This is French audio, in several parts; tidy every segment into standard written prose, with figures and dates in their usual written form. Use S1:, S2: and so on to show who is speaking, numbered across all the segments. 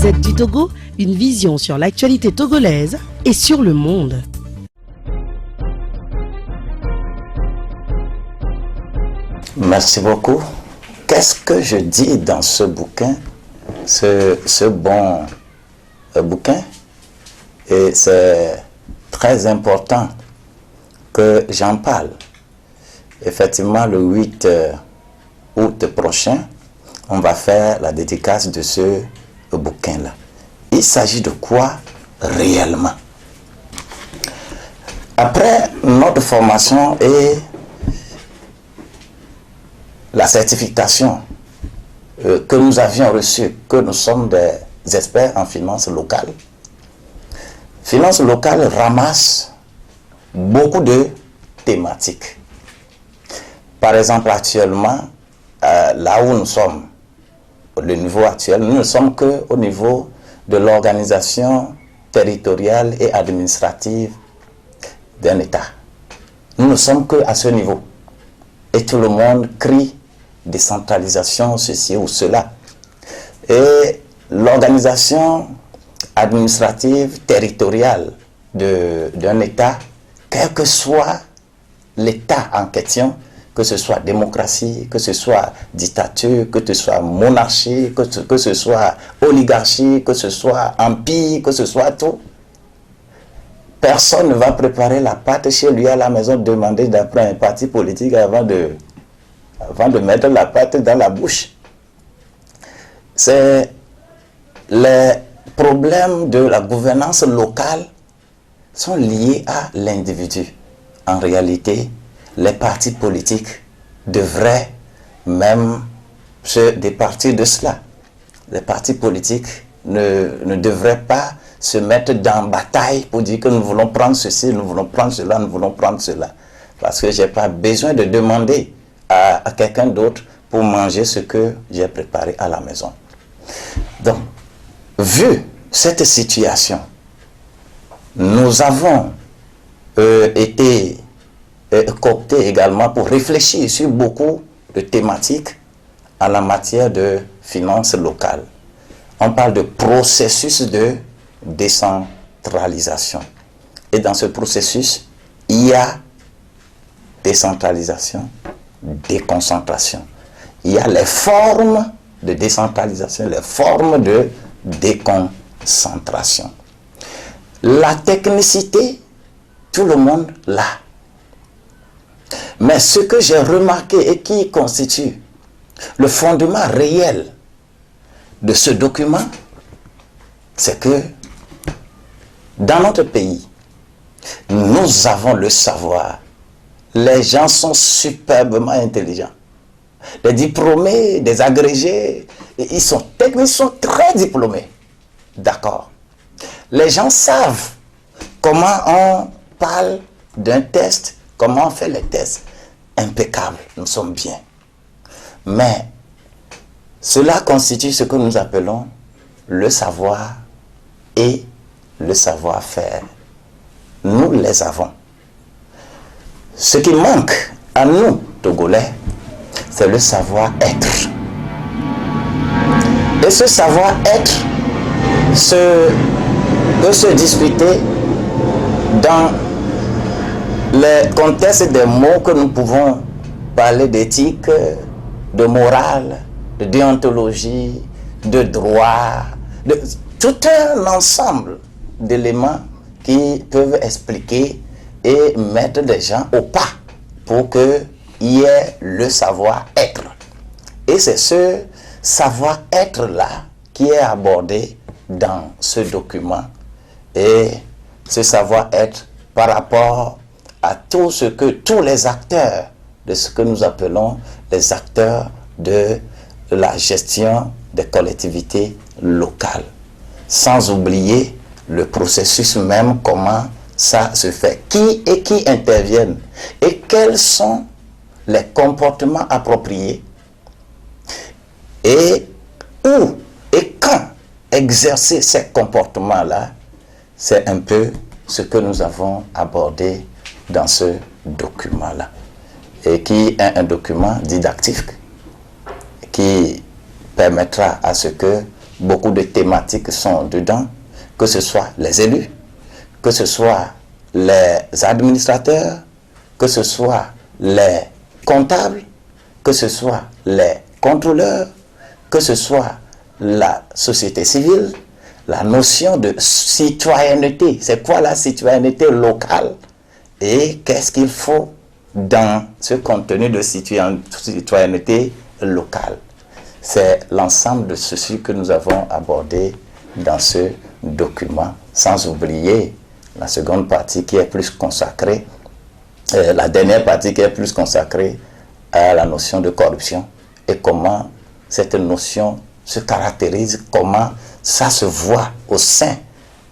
S1: Gazette du Togo, une vision sur l'actualité togolaise et sur le monde.
S2: Merci beaucoup. Qu'est-ce que je dis dans ce bouquin, ce bon bouquin? Et c'est très important que j'en parle. Effectivement, le 8 août prochain, on va faire la dédicace de ce bouquin-là. Il s'agit de quoi réellement? Après notre formation et la certification que nous avions reçue, que nous sommes des experts en finances locales, finances locales ramasse beaucoup de thématiques. Par exemple, actuellement, là où nous sommes, le niveau actuel, nous ne sommes qu'au niveau de l'organisation territoriale et administrative d'un État. Nous ne sommes qu'à ce niveau. Et tout le monde crie décentralisation, ceci ou cela. Et l'organisation administrative territoriale d'un État, quel que soit l'État en question, que ce soit démocratie, que ce soit dictature, que ce soit monarchie, que ce soit oligarchie, que ce soit empire, que ce soit tout. Personne ne va préparer la pâte chez lui à la maison, demander d'après un parti politique avant de mettre la pâte dans la bouche. C'est les problèmes de la gouvernance locale sont liés à l'individu. En réalité, les partis politiques devraient même se départir de cela. Les partis politiques ne devraient pas se mettre dans bataille pour dire que nous voulons prendre ceci, nous voulons prendre cela, nous voulons prendre cela. Parce que je n'ai pas besoin de demander à quelqu'un d'autre pour manger ce que j'ai préparé à la maison. Donc, vu cette situation, nous avons été cooptés également pour réfléchir sur beaucoup de thématiques en la matière de finances locales. On parle de processus de décentralisation. Et dans ce processus, il y a décentralisation, déconcentration. Il y a les formes de décentralisation, les formes de déconcentration. La technicité, tout le monde l'a. Mais ce que j'ai remarqué et qui constitue le fondement réel de ce document, c'est que dans notre pays, nous avons le savoir. Les gens sont superbement intelligents. Les diplômés, des agrégés, ils sont techniques, ils sont très diplômés. D'accord. Les gens savent comment on parle d'un test, comment on fait les tests. Impeccable, nous sommes bien. Mais cela constitue ce que nous appelons le savoir et le savoir-faire. Nous les avons. Ce qui manque à nous, Togolais, c'est le savoir-être. Et ce savoir-être peut se discuter dans les contextes des mots que nous pouvons parler d'éthique, de morale, de déontologie, de droit, de tout un ensemble d'éléments qui peuvent expliquer et mettre les gens au pas pour qu'il y ait le savoir-être. Et c'est ce savoir-être-là qui est abordé dans ce document. Et ce savoir-être par rapport à tout ce que tous les acteurs de ce que nous appelons les acteurs de la gestion des collectivités locales. Sans oublier le processus même, comment ça se fait. Qui interviennent et quels sont les comportements appropriés et où et quand exercer ces comportements-là. C'est un peu ce que nous avons abordé dans ce document-là. Et qui est un document didactique qui permettra à ce que beaucoup de thématiques sont dedans, que ce soit les élus, que ce soit les administrateurs, que ce soit les comptables, que ce soit les contrôleurs, que ce soit la société civile, la notion de citoyenneté. C'est quoi la citoyenneté locale? Et qu'est-ce qu'il faut dans ce contenu de citoyenneté locale? C'est l'ensemble de ceci que nous avons abordé dans ce document, sans oublier la seconde partie qui est plus consacrée, la dernière partie qui est plus consacrée à la notion de corruption et comment cette notion se caractérise, comment ça se voit au sein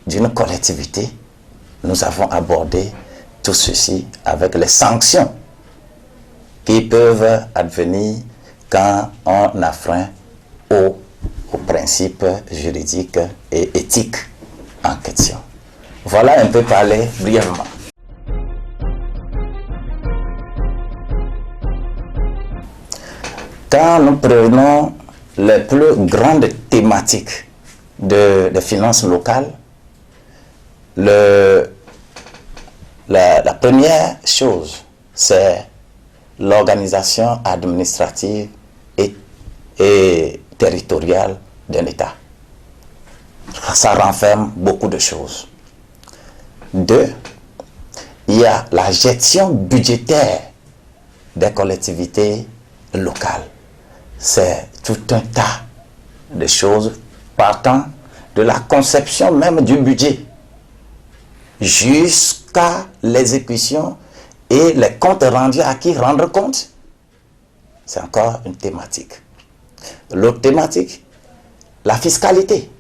S2: d'une collectivité. Nous avons abordé tout ceci avec les sanctions qui peuvent advenir quand on affreint aux principes juridiques et éthiques en question. Voilà un peu parlé brièvement. Quand nous prenons les plus grandes thématiques des finances locales, la première chose, c'est l'organisation administrative et territoriale d'un État. Ça renferme beaucoup de choses. 2, il y a la gestion budgétaire des collectivités locales. C'est tout un tas de choses partant de la conception même du budget jusqu'à l'exécution et les comptes rendus à qui rendre compte. C'est encore une thématique. L'autre thématique, la fiscalité.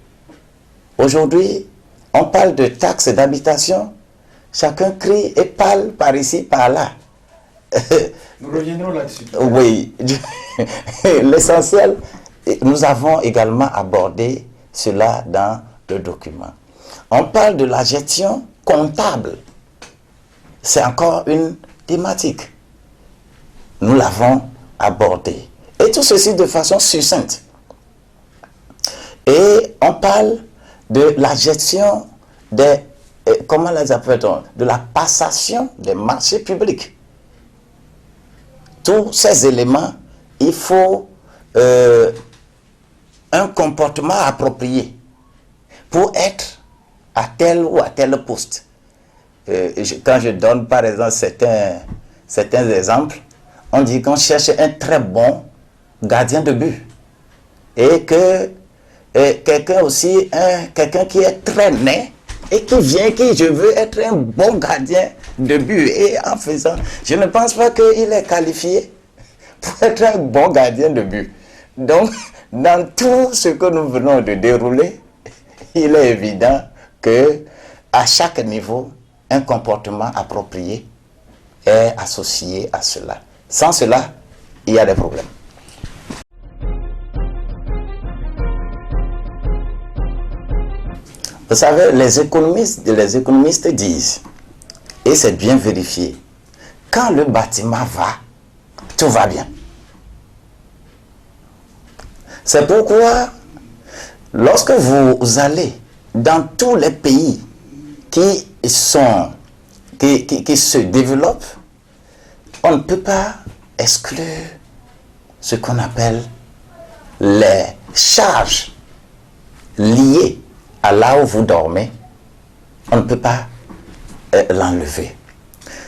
S2: Aujourd'hui, on parle de taxes d'habitation, chacun crie et parle par ici, par là.
S3: Nous reviendrons là-dessus.
S2: Oui, l'essentiel, nous avons également abordé cela dans le document. On parle de la gestion comptable. C'est encore une thématique. Nous l'avons abordé. Et tout ceci de façon succincte. Et on parle de la gestion des, comment les appelle-t-on, de la passation des marchés publics. Tous ces éléments, il faut un comportement approprié pour être à tel ou à tel poste. Quand je donne par exemple certains exemples, on dit qu'on cherche un très bon gardien de but et que quelqu'un aussi, quelqu'un qui est très net et qui vient, qui je veux être un bon gardien de but. Et en faisant, je ne pense pas qu'il est qualifié pour être un bon gardien de but. Donc, dans tout ce que nous venons de dérouler, il est évident que à chaque niveau, un comportement approprié est associé à cela. Sans cela, il y a des problèmes. Vous savez, les économistes disent, et c'est bien vérifié, quand le bâtiment va, tout va bien. C'est pourquoi, lorsque vous allez dans tous les pays qui se développent, on ne peut pas exclure ce qu'on appelle les charges liées à là où vous dormez. On ne peut pas l'enlever.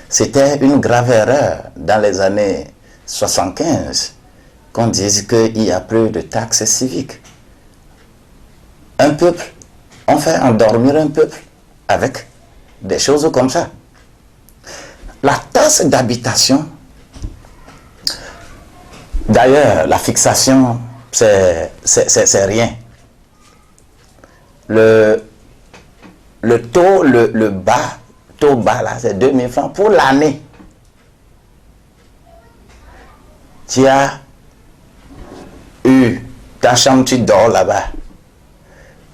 S2: C'était une grave erreur dans les années 75 qu'on dise qu'il n'y a plus de taxes civiques. Un peuple, on fait endormir un peuple avec des choses comme ça. La taxe d'habitation, d'ailleurs, la fixation, c'est rien. Le taux, taux bas là, c'est 2 000 francs pour l'année. Tu as eu ta chambre, tu dors là-bas.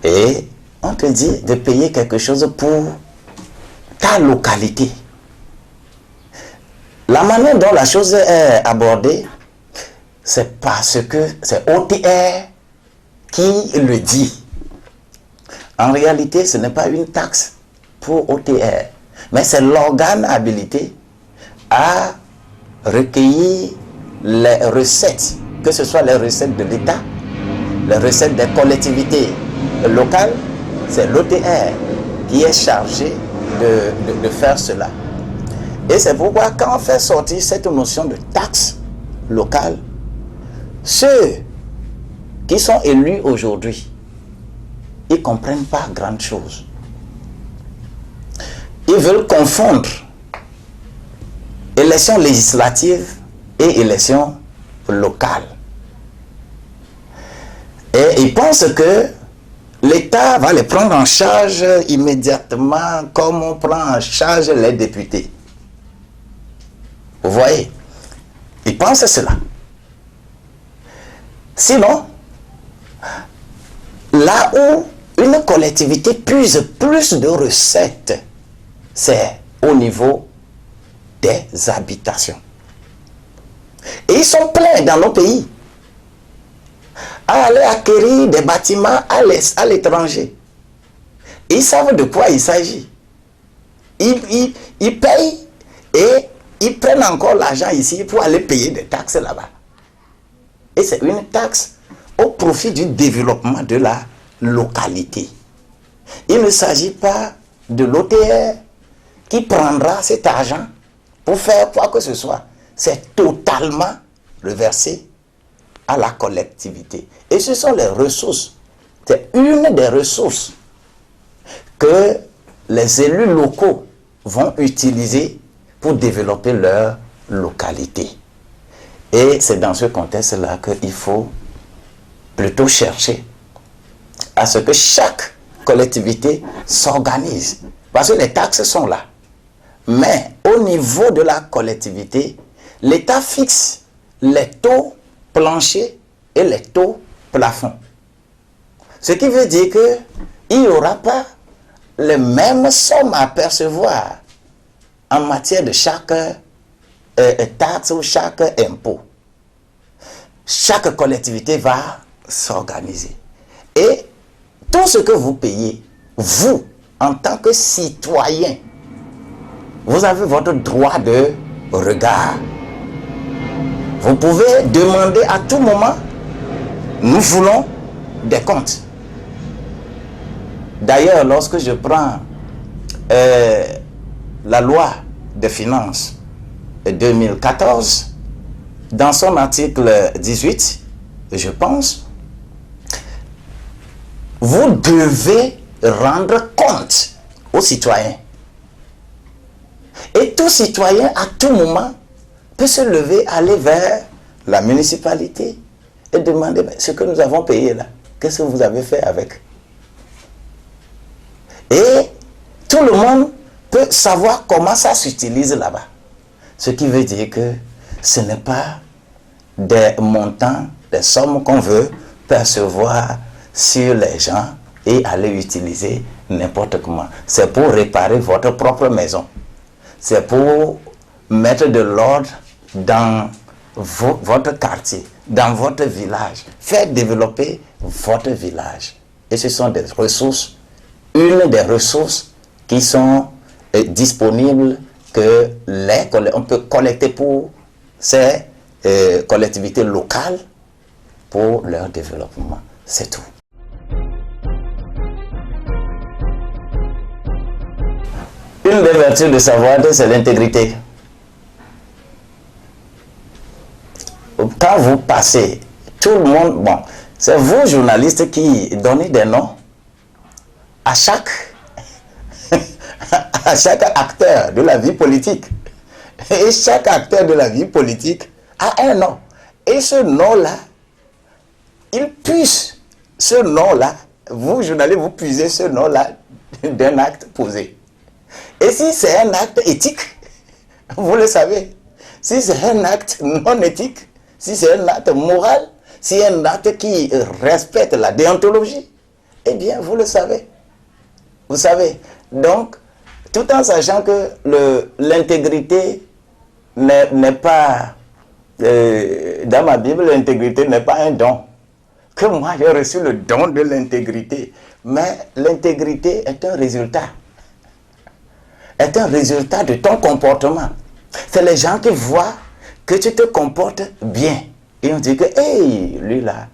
S2: Et on te dit de payer quelque chose pour ta localité. La manière dont la chose est abordée, c'est parce que c'est OTR qui le dit. En réalité, ce n'est pas une taxe pour OTR, mais c'est l'organe habilité à recueillir les recettes, que ce soit les recettes de l'État, les recettes des collectivités locales. C'est l'OTR qui est chargé de faire cela. Et c'est pourquoi quand on fait sortir cette notion de taxe locale, ceux qui sont élus aujourd'hui, ils ne comprennent pas grand chose. Ils veulent confondre élections législatives et élections locales. Et ils pensent que l'État va les prendre en charge immédiatement comme on prend en charge les députés. Vous voyez? Ils pensent cela. Sinon, là où une collectivité puise plus de recettes, c'est au niveau des habitations. Et ils sont pleins dans nos pays à aller acquérir des bâtiments à l'étranger. Ils savent de quoi il s'agit. Ils payent et ils prennent encore l'argent ici pour aller payer des taxes là-bas. Et c'est une taxe au profit du développement de la localité. Il ne s'agit pas de l'OTR qui prendra cet argent pour faire quoi que ce soit. C'est totalement reversé à la collectivité. Et ce sont les ressources. C'est une des ressources que les élus locaux vont utiliser pour développer leur localité. Et c'est dans ce contexte-là qu'il faut plutôt chercher à ce que chaque collectivité s'organise. Parce que les taxes sont là. Mais au niveau de la collectivité, l'État fixe les taux planchers et les taux plafonds. Ce qui veut dire qu'il n'y aura pas les mêmes sommes à percevoir en matière de chaque taxe ou chaque impôt. Chaque collectivité va s'organiser. Et tout ce que vous payez, vous, en tant que citoyen, vous avez votre droit de regard. Vous pouvez demander à tout moment, nous voulons des comptes. D'ailleurs, lorsque je prends la loi des finances 2014, dans son article 18, je pense, vous devez rendre compte aux citoyens. Et tout citoyen, à tout moment, peut se lever, aller vers la municipalité et demander ce que nous avons payé là, qu'est-ce que vous avez fait avec? Et tout le monde peut savoir comment ça s'utilise là-bas. Ce qui veut dire que ce n'est pas des montants, des sommes qu'on veut percevoir sur les gens et aller utiliser n'importe comment. C'est pour réparer votre propre maison. C'est pour mettre de l'ordre dans votre quartier, dans votre village. Faire développer votre village. Et ce sont des ressources, une des ressources qui sont disponibles que on peut collecter pour ces collectivités locales pour leur développement. C'est tout. Une des vertus de Savoie 2, c'est l'intégrité. Quand vous passez, tout le monde, bon, c'est vous journalistes qui donnez des noms à chaque acteur de la vie politique. Et chaque acteur de la vie politique a un nom. Et ce nom-là, il puise ce nom-là, vous journalistes, vous puisez ce nom-là d'un acte posé. Et si c'est un acte éthique, vous le savez. Si c'est un acte non éthique, si c'est un acte moral, si c'est un acte qui respecte la déontologie, eh bien, vous le savez. Vous savez. Donc, tout en sachant que l'intégrité n'est pas, dans ma Bible, l'intégrité n'est pas un don. que moi j'ai reçu le don de l'intégrité. Mais l'intégrité est un résultat. Est un résultat de ton comportement. C'est les gens qui voient que tu te comportes bien. Et on dit que, hey, lui là,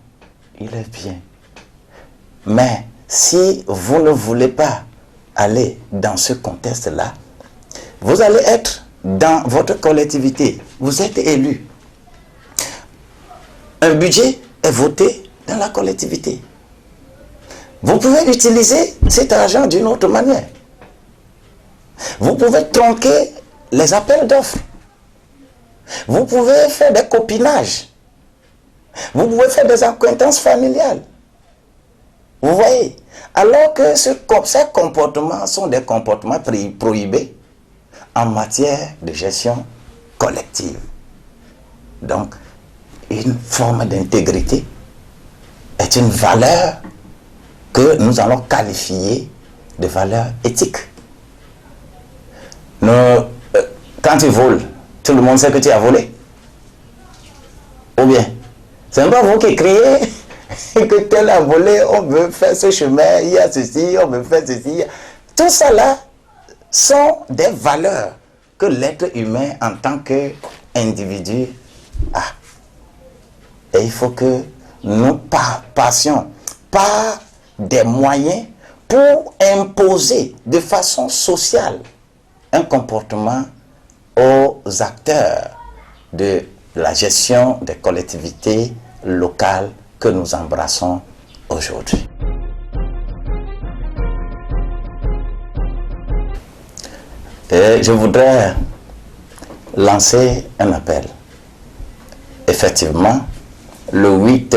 S2: il est bien. Mais si vous ne voulez pas aller dans ce contexte-là, vous allez être dans votre collectivité. Vous êtes élu. Un budget est voté dans la collectivité. Vous pouvez utiliser cet argent d'une autre manière. Vous pouvez tronquer les appels d'offres. Vous pouvez faire des copinages. Vous pouvez faire des acquaintances familiales. Vous voyez? Alors que ces comportements sont des comportements prohibés en matière de gestion collective. Donc, une forme d'intégrité est une valeur que nous allons qualifier de valeur éthique. Quand tu voles, tout le monde sait que tu as volé. Ou bien, c'est pas vous qui criez que tel a volé, on veut faire ce chemin, il y a ceci, on veut faire ceci. Tout ça là sont des valeurs que l'être humain en tant qu'individu a. Et il faut que nous passions par des moyens pour imposer de façon sociale un comportement aux acteurs de la gestion des collectivités locales que nous embrassons aujourd'hui. Et je voudrais lancer un appel. Effectivement, le 8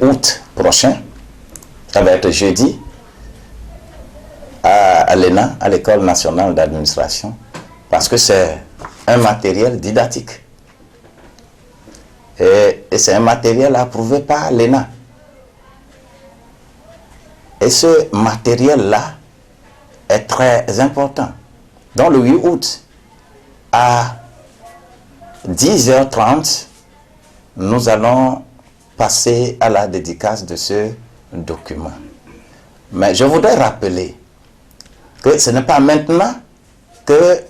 S2: août prochain, ça va être jeudi, à l'ENA, à l'École nationale d'administration, parce que c'est un matériel didactique. Et c'est un matériel approuvé par l'ENA. Et ce matériel-là est très important. Donc le 8 août, à 10h30, nous allons passer à la dédicace de ce document. Mais je voudrais rappeler que ce n'est pas maintenant que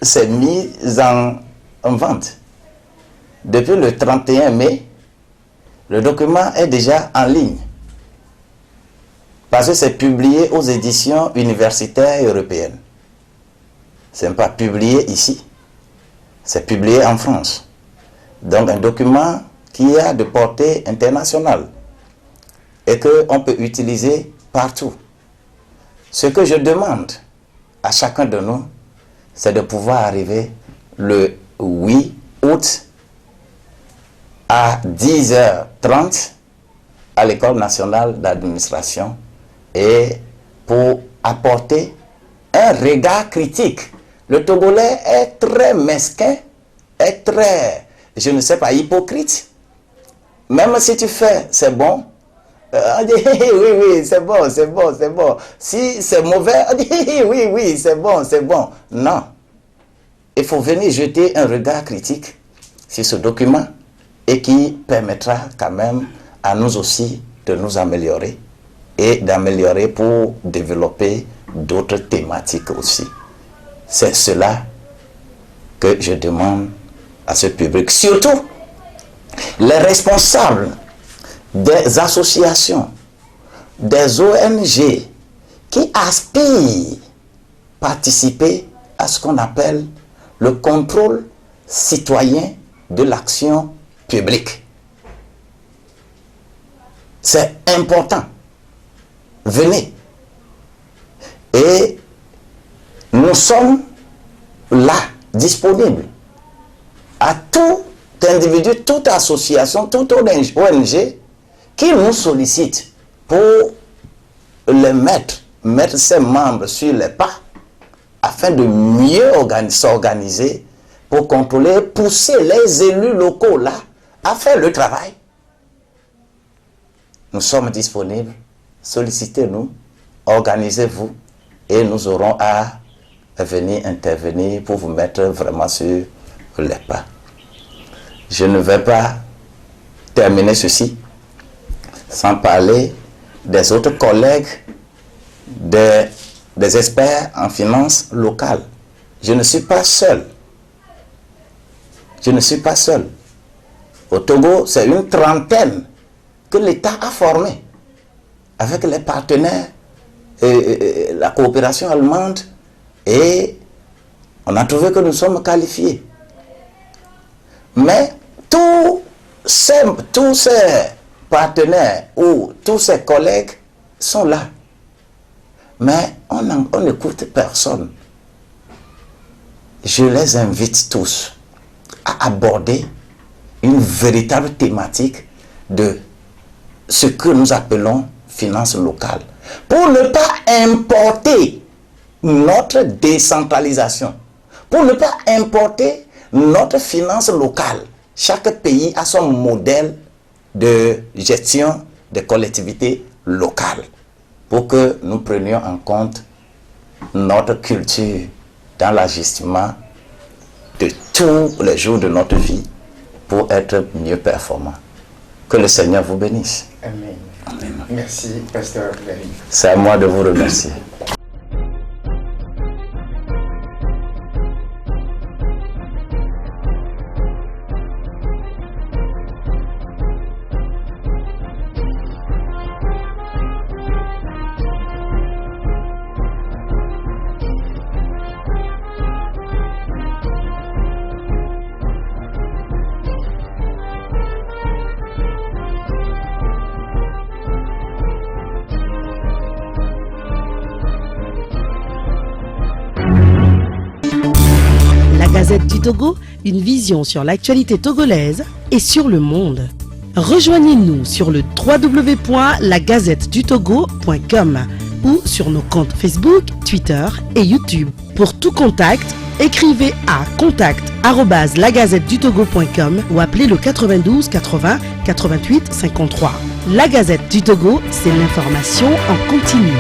S2: c'est mis en vente. Depuis le 31 mai, le document est déjà en ligne. Parce que c'est publié aux éditions universitaires européennes. Ce n'est pas publié ici. C'est publié en France. Donc un document qui a de portée internationale et qu'on peut utiliser partout. Ce que je demande à chacun de nous, c'est de pouvoir arriver le 8 août à 10h30 à l'École nationale d'administration et pour apporter un regard critique. Le Togolais est très mesquin, est très, je ne sais pas, hypocrite. Même si tu fais, c'est bon. On dit, oui, c'est bon, c'est bon, c'est bon. Si c'est mauvais, on dit, oui, c'est bon, c'est bon. Non. Il faut venir jeter un regard critique sur ce document et qui permettra quand même à nous aussi de nous améliorer et d'améliorer pour développer d'autres thématiques aussi. C'est cela que je demande à ce public. Surtout, les responsables des associations, des ONG qui aspirent à participer à ce qu'on appelle le contrôle citoyen de l'action publique. C'est important. Venez. Et nous sommes là, disponibles à tout individu, toute association, toute ONG qui nous sollicite pour les mettre ses membres sur les pas afin de mieux s'organiser pour contrôler, pousser les élus locaux là à faire le travail. Nous sommes disponibles, sollicitez-nous, organisez-vous et nous aurons à venir intervenir pour vous mettre vraiment sur les pas. Je ne vais pas terminer ceci, sans parler des autres collègues, des experts en finances locales. Je ne suis pas seul. Je ne suis pas seul. Au Togo, c'est une trentaine que l'État a formé avec les partenaires et la coopération allemande, et on a trouvé que nous sommes qualifiés. Mais tous ces partenaires ou tous ces collègues sont là. Mais on n'écoute personne. Je les invite tous à aborder une véritable thématique de ce que nous appelons finance locale, pour ne pas importer notre décentralisation, pour ne pas importer notre finance locale. Chaque pays a son modèle de gestion des collectivités locales, pour que nous prenions en compte notre culture dans l'ajustement de tous les jours de notre vie pour être mieux performants. Que le Seigneur vous bénisse.
S3: Amen.
S2: Amen.
S3: Merci, Pasteur Larry.
S2: C'est à moi de vous remercier.
S1: La Gazette du Togo, une vision sur l'actualité togolaise et sur le monde. Rejoignez-nous sur le www.lagazettedutogo.com ou sur nos comptes Facebook, Twitter et YouTube. Pour tout contact, écrivez à contact@lagazettedutogo.com ou appelez le 92 80 88 53. La Gazette du Togo, c'est l'information en continu.